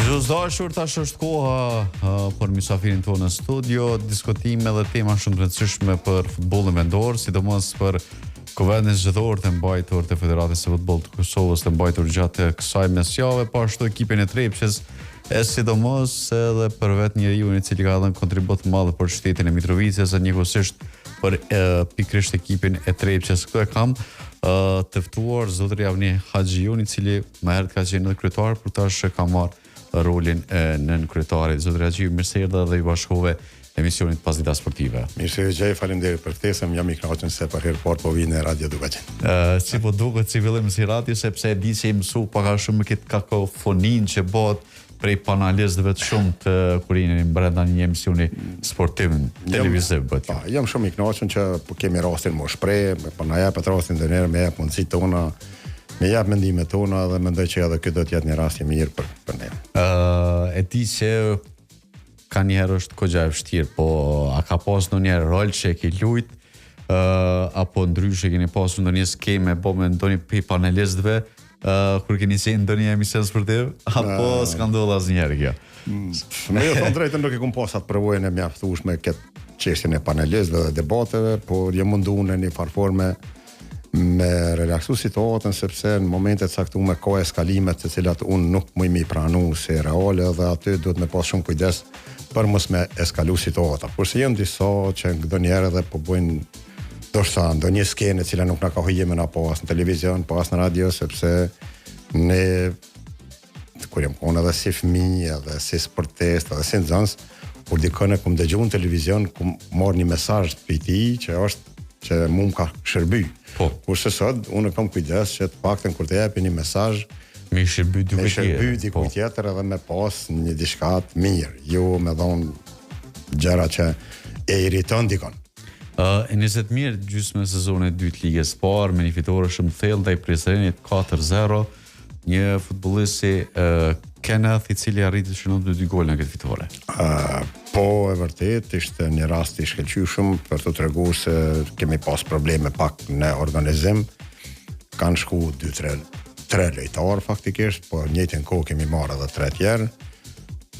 Dashur, tash është koha për mysafirin tonë në studio, diskutime dhe tema shumë të rëndësishme për futbollin vendor, sidomos për kuvendin zgjedhor të mbajtur të Federatës së Futbollit të Kosovës, të mbajtur gjatë kësaj mesjave, po ashtu ekipin e Trepçës, e sidomos edhe për vetë njeriu i cili ka dhënë kontribut të madh për shtetin e Mitrovicës, njëkohësisht për pikërisht ekipin e Trepçës. Këtu e kam të ftuar zotëri Avni Haxhiun, i cili më herët ka qenë kryetar, por tash ka marrë rolin nën kryetarit. Zotëri Haxhiu, mirë se erdha dhe i bashkove emisionit Pasdita Sportive. Mirë se gjej, faleminderit për ftesën, jam i kënaqur se për herë parë po vi në Radio Dukaçi. Si po duket si fillim si radio, sepse e di se mësu pak a shumë këtë kakofonin që bëhet prej panelistëve të shumë të kurinin brenda një emisioni sportiv televiziv bëhet. Jam shumë i kënaqur që po kemi rastin më shpreh, po na japet rastin ndonjëherë me jap mundësitë tona, me jap mendimet tona dhe mendoj që edhe ky do të jetë një rast i mirë për ne. E di se ka njerë është kogja e vështirë, po a ka pas në një rol që e ki lujt, apo ndryshe keni pasur në një skeme, po me ndonjë pi panelistëve, kur keni qenë ndonjë emision sportiv, apo s'ka ndodhur asnjëherë kjo? Me jo thonë drejtën nuk e kum pas atë përvojën e mjaftueshme këtë çështjen e panelistëve dhe debateve, por jam munduar në një farforme me relaksu situatën, sepse në momentet caktuar ka eskalime të cilat unë nuk më i pranu si reale dhe aty duhet me pas shumë kujdes për mos me eskalu situata. Por se jem disa që ndonjëherë edhe po bojnë ndoshta ndonjë skenë e cila nuk na ka hujeme na pas në televizion, pas në radio, sepse ne kur jam qenë edhe si fëmijë, edhe si sportist, edhe si nxënës, kur dikon e kum dëgjuar në televizion, kum marr një mesazh prej tij që është që mu më ka shërby. Po. Kurse sot, unë kam kujdes që të paktën kur të jepi një mesazh me shërby dikujt tjetër edhe me pas një diçka të mirë, jo me dhon gjëra që e irriton dikon. E 20 mirë gjysmë e sezonit 2 të ligës parë me një fitore shumë thellë ndaj Prizrenit 4-0, një futbollist si Kenneth, i cili arriti të shënon 2 gol në këtë fitore. Po, e vërtet, ishte një rast i shkëlqyeshëm për të treguar se kemi pas probleme pak në organizim. Kanë shku 2-3 lojtarë faktikisht, po njëjtën kohë kemi marrë edhe 3 tjerë.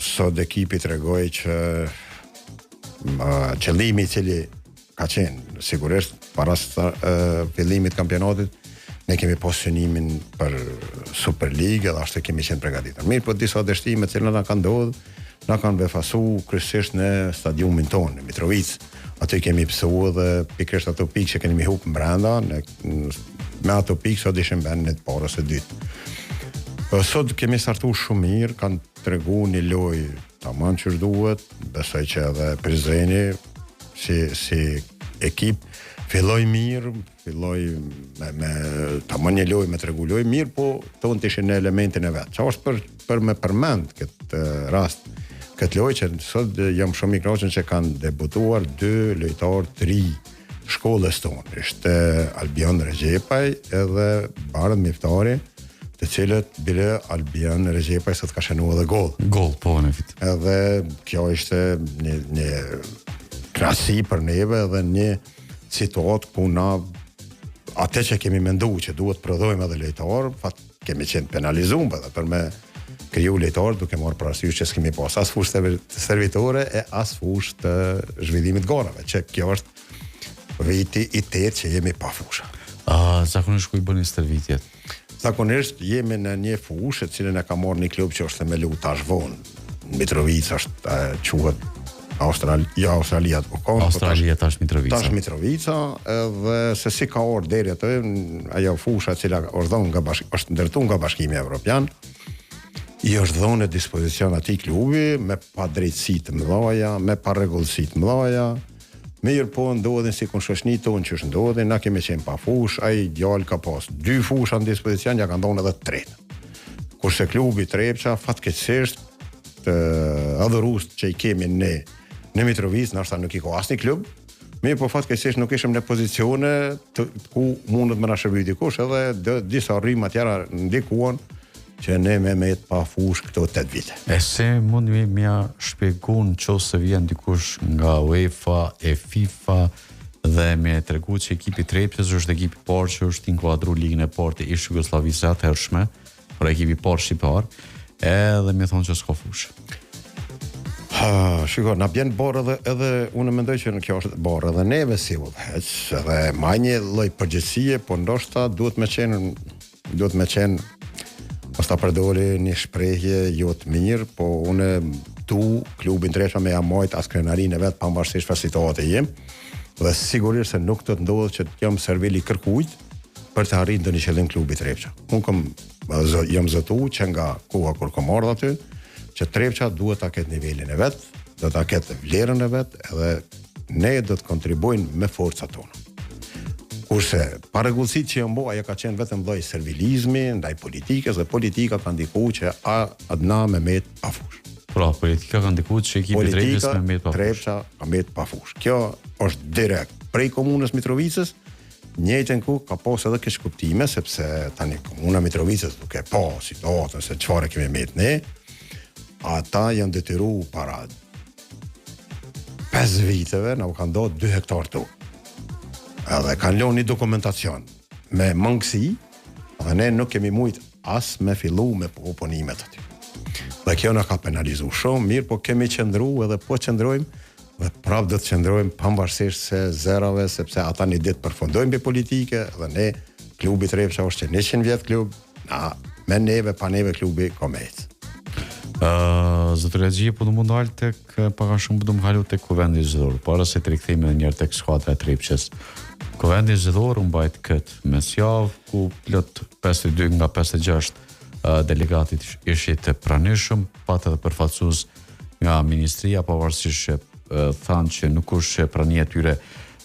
Sot ekipi tregoi që qëllimi i cili ka qenë sigurisht para fillimit kampionatit, ne kemi pas synimin për Superligë dhe ashtu kemi qenë përgatitur. Mirë, po disa dështime që na kanë ndodhur, na kanë befasu kryesisht në stadiumin tonë, në Mitrovic. Aty kemi pësuar dhe pikërisht ato pikë që kemi humbur brenda, me ato pikë sot ishim në të parës së dytë. Sot kemi startuar shumë mirë, kanë treguar një lojë tamam që duhet, besoj që edhe Prizreni si ekip filloi mirë, filloi me tamam një lojë, me tregu lojë mirë, po tonë të ishin në elementin e vet. Çfarë është për me përmend këtë rast, këtë lojë që sot jam shumë i kënaqur që kanë debutuar 2 lojtarë 3 shkollës tonë. Ishte Albion Rexhepaj edhe Bardh Miftari, të cilët bile Albion Rexhepaj sot ka shënuar edhe gol. Gol, po në fit. Edhe kjo ishte një krasi për neve dhe një situatë ku na atë që kemi menduar që duhet prodhojmë edhe lojtar, kemi qenë penalizuar edhe për me kriju lojtar duke marrë parasysh që s'kemi pas as fushë të servitore e as fushë të zhvillimit garave, që kjo është viti i 8 që jemi pa fusha. Zakonisht ku i bëni stërvitjet? Zakonisht jemi në një fushë e cilën e ka marrë një klub që është themelu tash vonë. Mitrovica është quhet Australia tash Mitrovica. Tash Mitrovica, edhe se si ka orë deri atë, ajo fusha e cila është ndërtuar nga Bashkimi Evropian, i është dhënë në dispozicion atij klubi me padrejtësi të mëdha, me parregullsi të mëdha. Mirë, po ndodhin si kur shoqni tonë që është ndodhin, na kemi qenë pa fush, ai djalë ka pas 2 fusha në dispozicion, ja kanë dhënë edhe 3. Kurse klubi Trepça fatkeqësisht të adhurues që i kemi ne në Mitrovic, nështë nuk i ka asnjë klub, mirë, po fatkeqësisht nuk ishim në pozicione ku mundet më na shërbëj dikush, edhe disa rrymë tjera ndikuan që ne me jetë pa fush këto 8 vite. E se mund mja shpjegun nëse vjen dikush nga UEFA e FIFA dhe me tregu që ekipi Trepçës është ekipi parë që është inkuadru ligën e parë të ish Jugosllavisë atëhershme, por ekipi parë shqiptar, edhe më thonë që s'ka fushë. Shiko, na bjen borë edhe unë mendoj që në kjo është borë edhe neve si udhëheq, edhe ma një lloj përgjegjësie, po ndoshta duhet me qenë mos ta përdori një shprehje jo të mirë, po unë klubin Trepça me jamojt as krenarinë e vet pavarësisht çfarë situate jem, dhe sigurisht se nuk të ndodhet që të jam servili kërkujt për të arritur ndonjë qëllim klubi Trepça. Unë jam zotu që nga koha kur kam ardhur aty, që Trepça duhet ta ketë nivelin e vet, do ta ketë vlerën e vet, edhe ne do të kontribuojmë me forcat tona. Kurse parregullësitë që janë bo, ajo ka qenë vetëm lloj servilizmi ndaj politikës, dhe politika ka ndikuar që Adna Mehmet pafush. Pra, politika ka ndikuar që ekipi Trepçës me Mehmet pafush. Trepça Mehmet pafush. Kjo është direkt prej komunës Mitrovicës, njëjtën ku ka pas edhe keq kuptime, sepse tani komuna Mitrovicës duke pa situatën se çfarë kemi met ne, ata janë detyru para 5 viteve, na u kanë do 2 hektar tu. Edhe kanë lënë një dokumentacion me mangësi, dhe ne nuk kemi mujt as me fillu me oponimet aty. Dhe kjo na ka penalizuar shumë, mirë, po kemi qëndru edhe po qëndrojmë, dhe prapë do të qëndrojmë pavarësisht se zerave, sepse ata një ditë përfundojnë mbi politike, dhe ne, klubi Trepça është që 100 vjet klub, me neve, pa neve klubi ka me ecë. Zotëria Xhie, po do mund dal tek pak a shumë do më kalu tek kuvendi zgjedhor, para se të rikthehemi edhe një herë tek skuadra e Trepçës. Kuvendi zgjedhor u mbajt këtë mesjavë, ku plot 52 nga 56 delegatit ishin të pranishëm, patë edhe përfaqësues nga ministria, pavarësisht që thanë që nuk është prania e tyre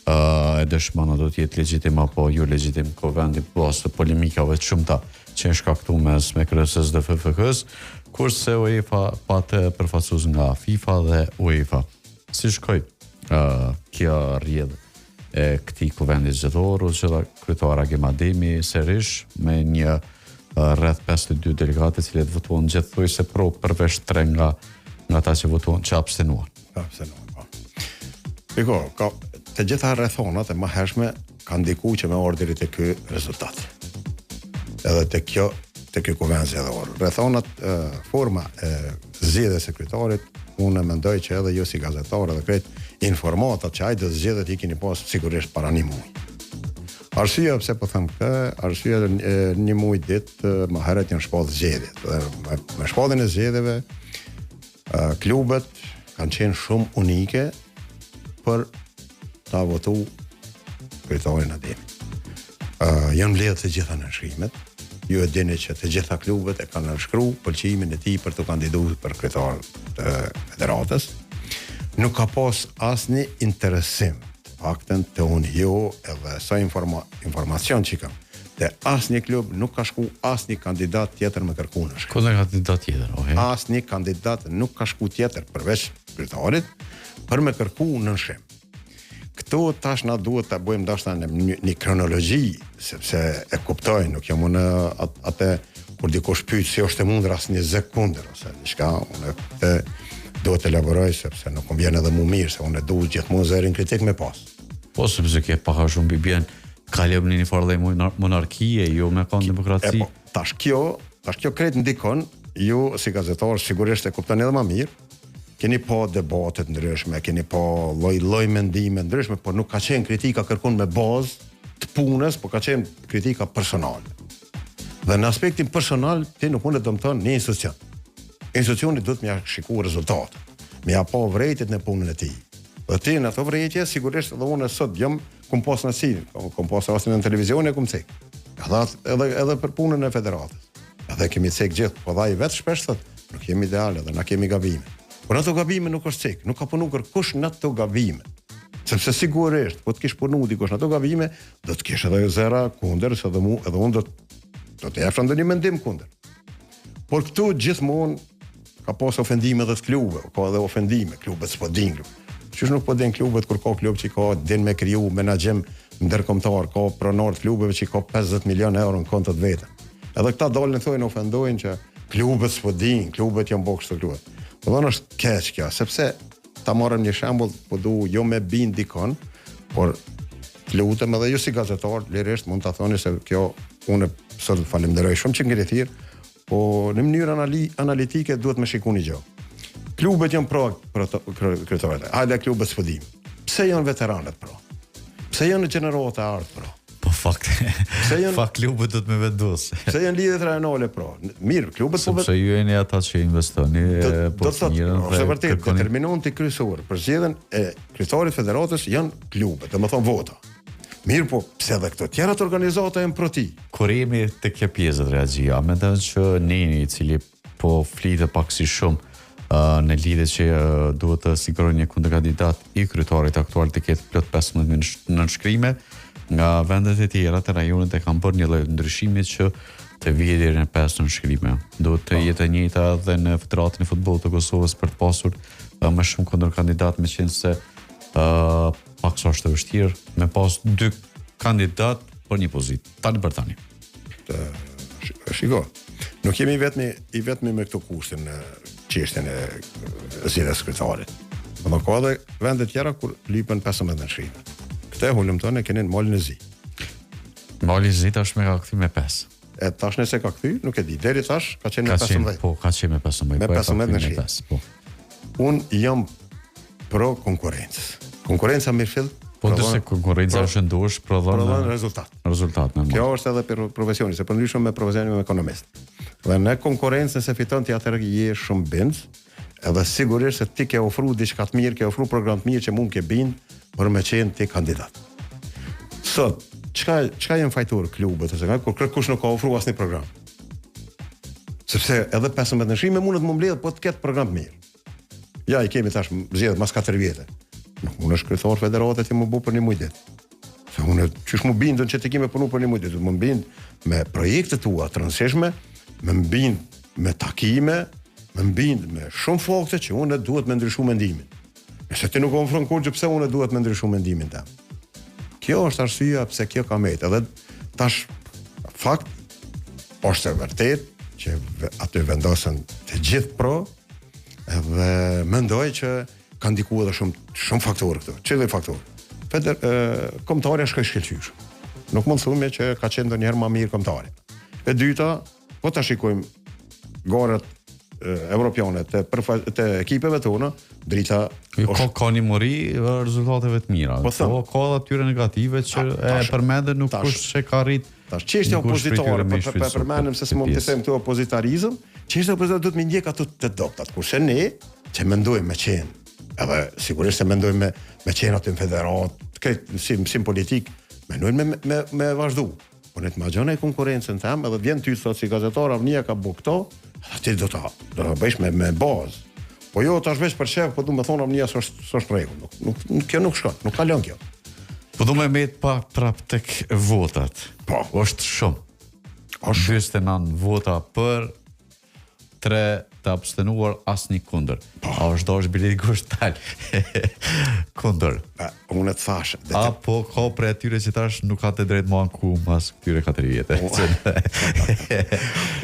e dëshmana do të jetë legjitim apo jo legjitim kuvendi pas polemikave të shumta që janë shkaktuar me kryeses dhe FFK-s, kurse UEFA patë përfaqësues nga FIFA dhe UEFA. Si shkoi kjo rrjedhë e këtij kuvendi zgjedhor, që kryetara Gemademi Serish me një rreth 52 delegatë që votuan gjithsesi pro, përveç 3 nga ata që votuan që abstenuan. Po. Piko, të gjitha rrethonat e mëhershme kanë ndikuar që me ardhuri te ky rezultat. Edhe te kjo kuvend zgjedhor. Rrethonat, forma e zgjedhjes së kryetarit, unë mendoj që edhe jo si gazetar edhe krejt informatat që ai do zgjedhet i keni pas sigurisht para një muaji. Arsyeja pse po them këtë, arsyeja një muaj ditë më herët janë shpallë zgjedhjet. Dhe me shpalljen e zgjedhjeve, klubet kanë qenë shumë unike për ta votu kryetarin Ademi. Janë mbledhur të gjitha nënshkrimet. Ju e dini që të gjitha klubet e kanë nënshkruar pëlqimin e tij për të kandiduar për kryetar të federatës. Nuk ka pas asnjë interesim, të paktën të unë jo edhe sa informacion që kam. Te asnjë klub nuk ka shku asnjë kandidat tjetër me kërkuar nënshkrim. Ku ka kandidat tjetër? Asnjë kandidat nuk ka shku tjetër përveç kryetarit për me kërkuar nënshkrim. Këto tash na duhet ta bëjmë ndoshta në një kronologji, sepse e kuptoj, nuk jam unë atë kur dikush pyet si është e mundur as një sekondër ose diçka, unë duhet të elaboroj sepse nuk më vjen edhe më mirë se unë duhet gjithmonë zërin kritik me pas. Po sepse ke pak a shumë bibien kalëm në një farë monarkie, jo me kon demokraci. Po, tash kjo krejt ndikon, ju si gazetar sigurisht e kuptoni edhe më mirë. Keni po debatet ndryshme, keni po lloj mendime ndryshme, por nuk ka qenë kritika kërkon me bazë të punës, por ka qenë kritika personale. Dhe në aspektin personal, ti nuk mund të dëmton një institucion. Institucioni duhet m'ia shikojë rezultatet, m'ia pa vërejtjet në punën e tij. Dhe ti në ato vërejtje, sigurisht edhe unë sot jam kum pas në si, kum pas rastin në televizion e kum cek. Edhe për punën e federatës. Edhe kemi cek gjithë, po dha i vetë shpesh thotë, nuk jemi ideale dhe na kemi gabime. Por ato gabime nuk është cek, nuk ka punu kërkush në ato gabime. Sepse sigurisht, po të kish punu dikush në ato gabime, do të kish edhe zera kundër, se edhe unë do të jepsha ndonjë mendim kundër. Por këtu gjithmonë ka pas ofendime dhe të klube, ka edhe ofendime, klubet s'po din klub. Qysh nuk po din klubet kur ka klub që ka din me kriju menaxhim ndërkombëtar, ka pronar të klubeve që ka 50 milion euro në kontot vete. Edhe këta dalin thonë ofendojnë që klubet s'po din, klubet janë bokë të klubet. Do është keq kjo, sepse ta marrëm një shembull, po du jo me bind dikon, por të lutem edhe ju si gazetar, lirisht mund ta thoni se kjo unë sot falenderoj shumë që ngri thirr, po në mënyrë analitike duhet me shikoni gjë. Klubet janë pro kryetaret. Hajde klubet s'podim. Pse janë veteranët pro? Pse janë gjenerata e ardhmë pro? Po fakt. Fakt klubet do të më vendos. Pse janë lidhjet rajonale pro? Mirë, klubet po sepse ju jeni ata që investoni do të thotë, është vërtet determinanti kryesor për zgjedhjen e kryetarit federatës janë klubet, domethënë vota. Mirë po, pse edhe këto tjerat organizata janë pro ti? Kur jemi tek kjo pjesë të reagjia, mendoj që Neni, i cili po flitet pak si shumë në lidhje që duhet të sigurojë një kundërkandidat i kryetarit aktual të ketë plot 15 nënshkrime, nga vendet e tjera të rajonit e kanë bërë një lloj ndryshimi që të vijë deri në 5 nënshkrime. Duhet të jetë e njëjta edhe në Federatin e Futbollit të Kosovës për të pasur më shumë kundërkandidat, meqense pak sa është e vështirë me pas 2 kandidat për një pozitë. Tani për tani. Shiko, nuk jemi vetëm me këto kushte në çështjen e zgjedhjes kryetarit. Por ka edhe vende tjera kur lypen 15 nënshkrime. Këtë hulëm tonë keni në Malin e Zi. Mali i Zi tash më ka kthy me 5. E tash nëse ka kthy, nuk e di. Deri tash ka qenë me 15. Po, ka qenë me 15. Me 15 nënshkrime. Po. Un jam pro konkurrencës. Konkurenca mirë fill. Po nëse konkurenca është ndosh, prodhon rezultat. Rezultat normal. Kjo është edhe për profesionin, se përndryshe me profesionin me ekonomist. Dhe në konkurrencë nëse fiton ti atëherë je shumë bind, edhe sigurisht se ti ke ofru diçka të mirë, ke ofru program të mirë që mund ke bind për me qenë ti kandidat. Sot, çka janë fajtor klubet ose kur kërkush nuk ka ofruar asnjë program. Sepse edhe 15 nënshkrime mundet më mbledh po të ketë program të mirë. Ja i kemi tash zgjedhjet mas 4 vjetë. Nuk mund është kryetar federate ti më bu për një muj ditë. Se unë çish më bindën që ti kime punu për një muj ditë, më bind me projekte tua të rëndësishme, më bind me takime, më bind me shumë fakte që unë duhet me ndryshu mendimin. Nëse ti nuk ofron kurrë pse unë duhet me ndryshu mendimin tim. Kjo është arsyeja pse kjo ka metë. Edhe tash fakt është e vërtet që aty vendosen të gjithë pro, edhe mendoj që kanë ndikuar edhe shumë faktorë këtu. Çfarë faktorë? Kombëtarja shkoj shkëlqysh. Nuk mund të thumë që ka qenë ndonjëherë më mirë kombëtari. E dyta, po ta shikojmë garat evropiane të ekipeve tona, drita ka një mori rezultateve të mira. Po ka edhe atyre negative që e përmendën nuk kush që ka arrit. Tash çështja opozitare, po përmendëm se s'mund të them këtu opozitarizëm, çështja opozitare duhet më ndjek ato të dobtat. Kurse ne që mendojmë me qenë, edhe sigurisht se mendojmë me qenë aty në federat, këtë si politik, mendojmë me vazhdu. Po ne të imagjinoj konkurrencën tam, edhe vjen ty sot si gazetar, avnia ka bu këto, ti do ta bësh me bazë. Po jo tash veç për shef, po du me thonë avnia s'është rregull. Nuk kjo nuk shkon, nuk kalon kjo. Po du me met pa prap tek votat. Po, është shumë. Është 29 vota për 3 të abstenuar asnjë kundër. A është dosh bileti kushtal? Kundër. Unë të thash. Apo ka për atyre që tash nuk ka të drejtë më anku mas këtyre 4 vjetë.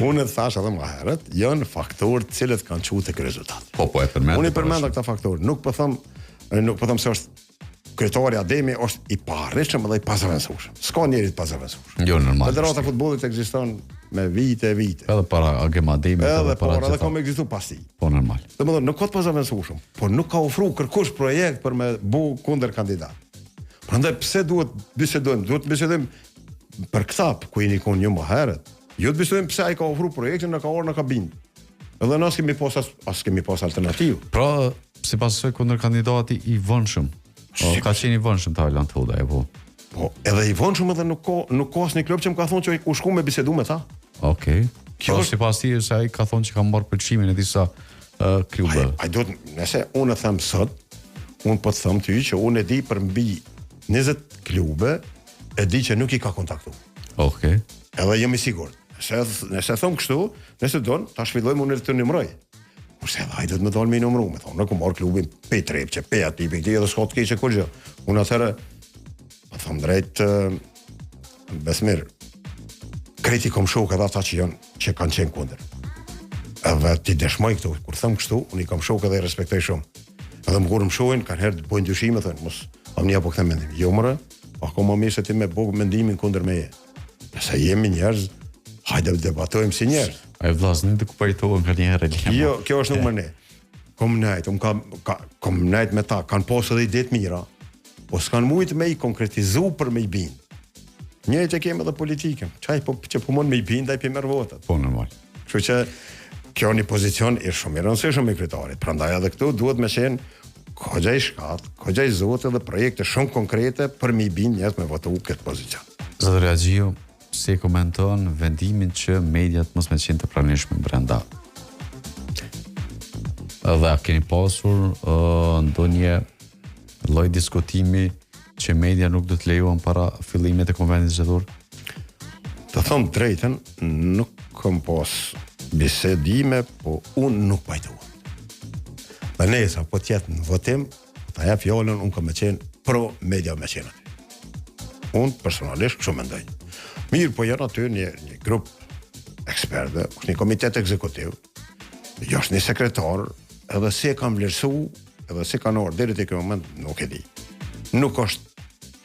Unë të thash edhe më herët, janë faktorë të cilët kanë çuar tek rezultat. Po e përmend. Unë i përmenda këta faktorë. Nuk po them se është kryetari Ademi është i parrishëm dhe i pazavendësueshëm. S'ka njeri të pazavendësueshëm. Jo normal. Federata e futbollit ekziston me vite. Edhe para Agem Ademi, edhe ka më ekzistuar pasi. Po normal. Domethënë nuk ka të pazavendësueshëm, por nuk ka ofruar kërkush projekt për me bu kundër kandidat. Prandaj pse duhet bisedojmë? Duhet bisedojmë për këtë ku jeni kon një më herët. Jo të bisedojmë pse ai ka ofruar projektin, na ka orë, na ka bind. Edhe ne kemi pas alternativë. Pra, sipas kësaj kundër kandidati i vonshëm. Ka qenë i vonshëm ta Alan Thoda apo? Po, edhe i vonshëm edhe nuk ka asnjë klub që më ka thonë që u shku me bisedu me ta. Okej. Kjo është sipas tij se ai ka thonë që ka marrë pëlqimin e disa klube. Ai duhet, nëse unë them sot, unë po të them ty që unë e di për mbi 20 klube, e di që nuk i ka kontaktuar. Okej. Edhe jam i sigurt. Nëse them kështu, nëse don, ta shfillojmë unë të numëroj. Kurse ai do të më dalë me numëru, më thonë, nuk marr klubin Petrep, që pe aty, pe edhe s'ka të keqë kur gjë. Unë atëherë po them drejt Besmir. Kritikom shok edhe ata që kanë qenë kundër. Edhe ti dëshmoj këtu, kur them kështu, unë i kam shok edhe i respektoj shumë. Edhe më kur më shohin, kanë herë të bëjnë dyshime, thonë, mos amnia po kthem mendim. Jo mëre, ako më mirë se ti me bëj mendimin kundër meje. Nëse jemi njerëz, hajde të debatojmë si njerëz. Ai vllazën të kuptojtohen ka një herë. Jo, kjo është numër 1. Komunajt me ta kanë posë edhe ide të mira, po s'kan mujt me i konkretizu për me i bind. Njëjtë që kemë edhe politikën. Çaj që po mund me i bind ai pe merr votat. Po normal. Kështu që kjo një pozicion i shumë i rëndësishëm i kryetarit. Prandaj edhe këtu duhet me qenë kogja i shkat, kogja i zotë dhe projekte shumë konkrete për me i bind njerëz me votu këtë pozicion. Zotëri Axhiu, si komenton vendimin që mediat mos me qenë të pranishme brenda? Edhe a keni pasur ndonjë lloj diskutimi që media nuk do të lejohen para fillimit të konventit zgjedhor? Të them drejtën, nuk kam pas bisedime, po unë nuk pajtohem. Dhe nesa, po tjetë në votim, ta jap fjalën, unë kam me qenë pro media me qenë aty. Unë personalisht kështu mendoj. Mirë, po janë aty një grup ekspertë, është një komitet ekzekutiv, jo është një sekretar, edhe si e kam vlerësu, edhe si kanë orë, deri te ky moment nuk e di. Nuk është,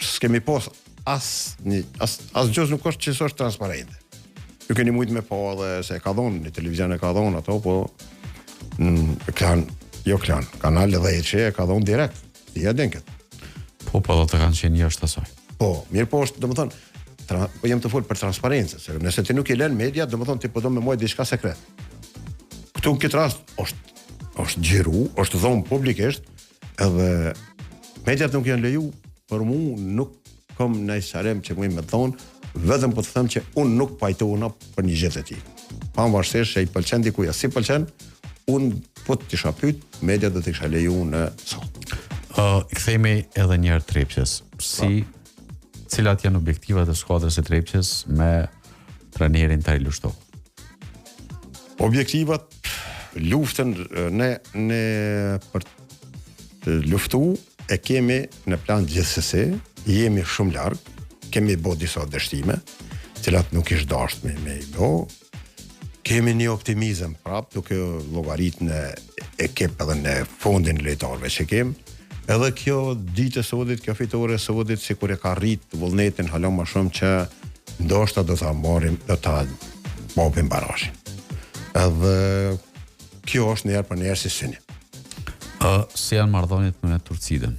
s'kemi pas as gjës nuk është që është transparente. Ju keni mujt me pa edhe se ka dhonë, një televizion e ka dhonë ato, po kanal edhe e ka dhonë direkt, si e din këtë. Po do të kanë qenë jashtë asaj. Po, mirë po është, domethënë, po jam të folë për transparencë, se nëse ti nuk i lën media, domethënë ti po do me mojë diçka sekret. Këtu në këtë rast është gjiru, është dhonë publikisht, edhe mediat nuk janë leju, për mu nuk kam nëjsarem që mu i me thonë, vetëm po të them që unë nuk pajtohuna për një gjithë e ti. Pa më vazhësisht që i pëlqen dikuja si pëlqen, unë po të tisha pyt, mediat do të isha leju në sot. Kthehemi edhe një herë Trepqes. Cilat janë objektivat e skuadrës e Trepqes me trajnerin Tari Lushto? Objektivat, luftën ne për të luftu e kemi në plan gjithsesi, jemi shumë larg, kemi bo disa dështime, cilat nuk ishtë dasht me i bo, kemi një optimizëm prap, duke llogarit në ekip edhe në fondin lojtarëve që kemi, edhe kjo ditë e sodit, kjo fitore e sodit, si kur e ka rrit vullnetin hala më shumë që ndoshta do ta marrim, do ta bopim barashin. Edhe kjo është njerë për njerë si syni. Si janë marrëdhëniet me Turqiden?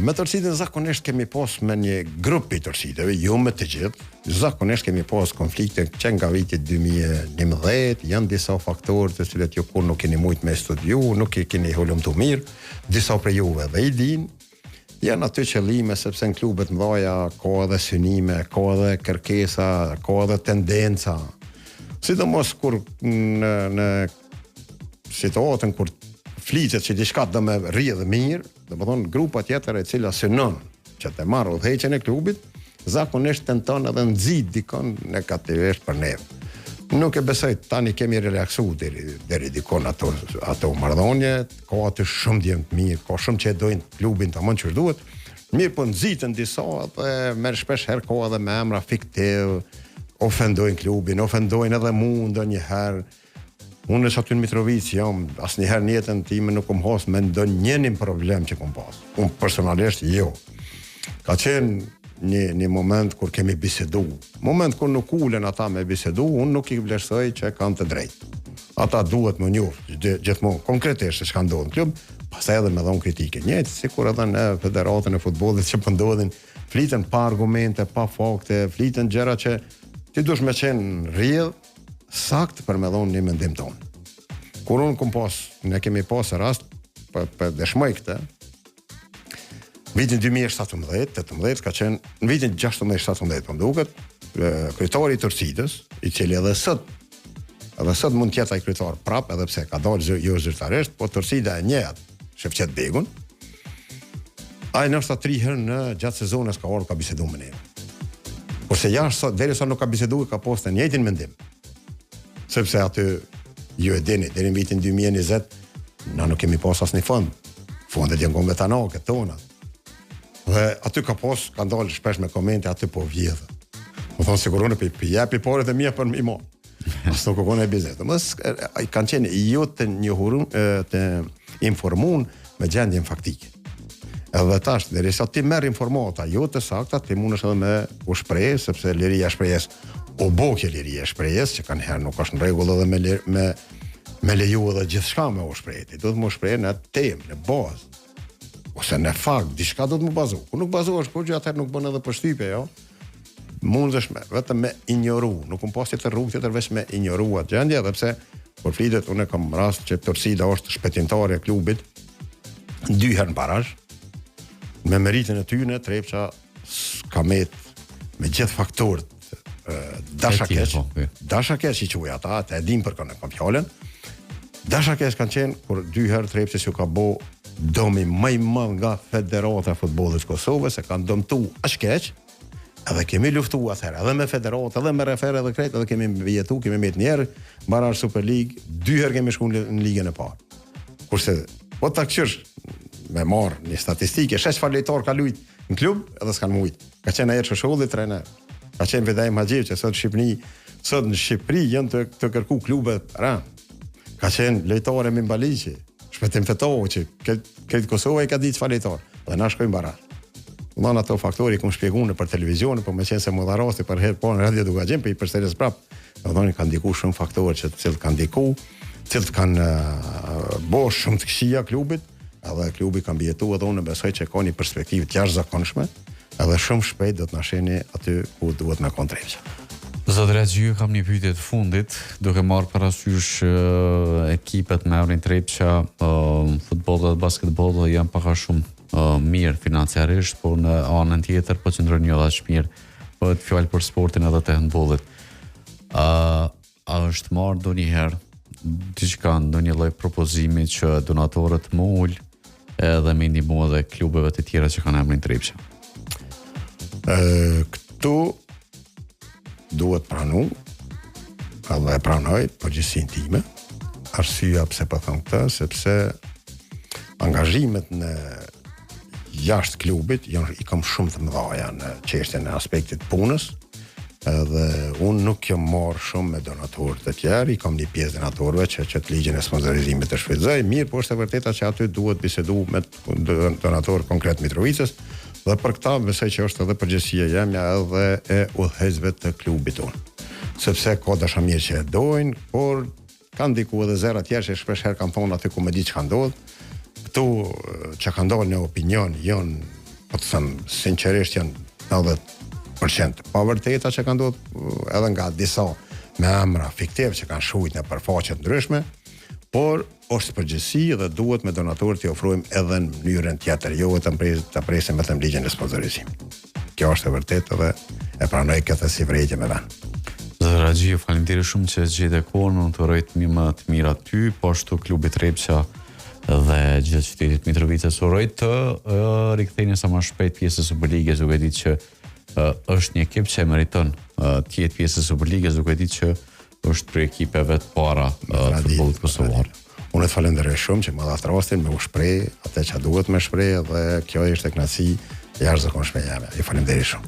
Me Turqiden zakonisht kemi pas me një grup i Turqideve, jo me të gjithë. Zakonisht kemi pas konflikte që nga vitit 2011, janë disa faktorë të cilët ju kur nuk keni mujt me studiu, nuk keni hulumtu mirë, disa për juve dhe i din, janë aty qëllime, sepse në klubet mëdhaja ka edhe synime, ka edhe kërkesa, ka edhe tendenca. Sidomos kur në situatën kur flitet që diçka do me rridhë mirë, do më thonë grupa tjetër e cila synon që të marrë udhëheqjen e klubit, zakonisht tenton edhe nxit dikon negativisht për neve. Nuk e besoj, tani kemi relaksu deri dikon ato marrëdhënie, ka aty shumë djemë të mirë, ka shumë që e dojnë klubin të mund që duhet, mirë po nxitën disa dhe merr shpesh herë ka edhe me emra fiktiv, ofendojnë klubin, ofendojnë edhe mu ndonjëherë. Unë është aty në Mitrovic, asnjëherë në jetën time nuk kom has me ndonjënin problem që kom pas. Unë personalisht jo. Ka qenë një moment kur kemi bisedu. Moment kur nuk ulen ata me bisedu, unë nuk i vlerësoj që kanë të drejtë. Ata duhet më njohë gjithmonë konkretisht se çka ndodh në klub, pastaj edhe me dhon kritike. Njëjtë sikur edhe në Federatën e Futbollit që po ndodhin, fliten pa argumente, pa fakte, fliten gjëra që ti duhesh me qenë rrjedh sakt për me dhonë një mendim tonë. Kur unë kom pas, ne kemi pas rast, për dëshmoj këtë, vitin 2017-18, ka qenë, në vitin 16-17, për mduket, kryetari i Turqidës, i cili edhe sot mund tjetë ai kryetar prap, edhe pse ka dalë jo zyrtarisht, po Turqida e njëjat, Shefqet Begun, ai nështë 3 herë në gjatë sezonës ka orë ka bisedu me neve. Kurse jashtë, deri sa nuk ka bisedu, ka poste njëjtin mendim. Sepse aty ju e dini, deri në vitin 2020, na nuk kemi pas asnjë fond. Fondet janë gombe tanake tona. Dhe aty ka ndalë shpesh me komente aty po vjedhë. Më thonë siguronë për jepi paret e mia për më i mo. As nuk kokon e biznes. Mos kanë qenë jo të njohur të informuar me gjendjen faktike. Edhe tash, derisa ti merr informata jo të sakta, ti mundesh edhe me u shpreh, sepse liria e shprehjes o bo kjo liri e shprehjes, që kanë herë nuk është në rregull edhe me leju edhe gjithçka me u shprehje. Do të më shprehje në temë, në bazë. Ose në fakt, diçka do të më bazu. Ku nuk bazohesh kur gjë atëherë nuk bën edhe përshtypje, jo. Mundesh vetëm me ignoru, nuk më pas të rrugë tjetër veç me ignoru atë gjendje, edhe pse por flitet unë kam rast që Torcida është shpëtimtare e klubit 2 herë në barazh. Me meritën e tyre Trepça ka me gjithë faktorët dasha keq i quaj ata, e dim për kënë kam fjalën. Dasha keq kanë qenë kur 2 herë Trepça që ka bë domi më i madh nga Federata e Futbollit të Kosovës, se kanë dëmtu aq keq. Edhe kemi luftuar atëherë, edhe me federatë, edhe me referë, edhe krejt, edhe kemi vjetu, kemi me të njerë, barazh Super League, 2 herë kemi shku në ligën e parë. Kurse, po ta këshirsh me marr një statistike, 6 lojtar ka luajt në klub, edhe s'kan mujt. Ka qenë Ajer Shosholli trajner, ka qenë Vedajm Haxhiu, që sot në Shqipëri janë të kërku klube ran. Ka qenë lojtar e Mimbaliqi, shpëtim fetohu që këtë Kosova i ka ditë çfarë lojtar, dhe na shkojmë barazh. Unë ato faktori ku më shpjeguan për televizion, po më qenë se më dha rasti për herë parë në radio duke qenë, po i përsëris prap. Do thonë kanë ndikuar shumë faktorë që të cilët kanë ndikuar, të cilët kanë bërë shumë të këqija klubit, edhe klubi ka mbijetuar dhe unë besoj që ka një perspektivë të jashtëzakonshme, edhe shumë shpejt do të na shihni aty ku duhet na kontrevja. Zotëri Haxhiu, kam një pyetje të fundit, duke marrë parasysh ekipet me emrin Trepça, futbolli dhe basketbolli janë pak a shumë mirë financiarisht, por në anën tjetër po qëndron jo aq mirë. Bëhet fjalë për sportin edhe të handbollit. A është marrë ndonjëherë diçka, ndonjë lloj propozimi që donatorët më ul edhe me ndihmë edhe klubeve të tjera që kanë emrin Trepça? Këtu duhet pranu, edhe e pranoj përgjegjësinë time. Arsyeja pse po them këtë, sepse angazhimet në jashtë klubit i kam shumë të mëdha në çështjen e aspektit punës, edhe unë nuk jam marrë shumë me donatorë të tjerë, i kam një pjesë donatorëve që të ligjin e sponsorizimit të shfrytëzoj, mirë, po është e vërteta që aty duhet bisedu me donator konkret Mitrovicës, dhe për këta besoj që është edhe përgjegjësia jemja edhe e udhëheqësve të klubit unë. Sepse ka dashamirë që e dojnë, por kanë ndiku edhe zera tjerë që shpesh herë kanë thonë aty ku më di çka ndodh. Këtu që kanë ndodhur në opinion janë, po të them sinqerisht, janë 90% pa vërteta që kanë ndodhur, edhe nga disa me emra fiktiv që kanë shujt në përfaqe të ndryshme, por është përgjithësi dhe duhet me donatorët t'i ofrojmë edhe në mënyrën tjetër, jo vetëm ta presim vetëm ligjin e sponsorizimit. Kjo është e vërtetë dhe e pranoj këtë si vërejtje me vend. Zotëri Haxhiu, faleminderit shumë që zgjidhe kohën, unë të uroj më të mira ty, po ashtu klubit Trepça dhe gjithë qytetit Mitrovicës. Uroj të riktheheni sa më shpejt pjesë e Superligës, duke ditë që është një ekip që e meriton të jetë pjesë e Superligës, duke ditë që është për ekipeve të para të futbollit kosovar. Unë të falenderoj shumë që më dha rastin me u shpreh atë që duhet me shpreh, dhe kjo është e kënaqësi jashtëzakonshme jame. Ju falenderoj shumë.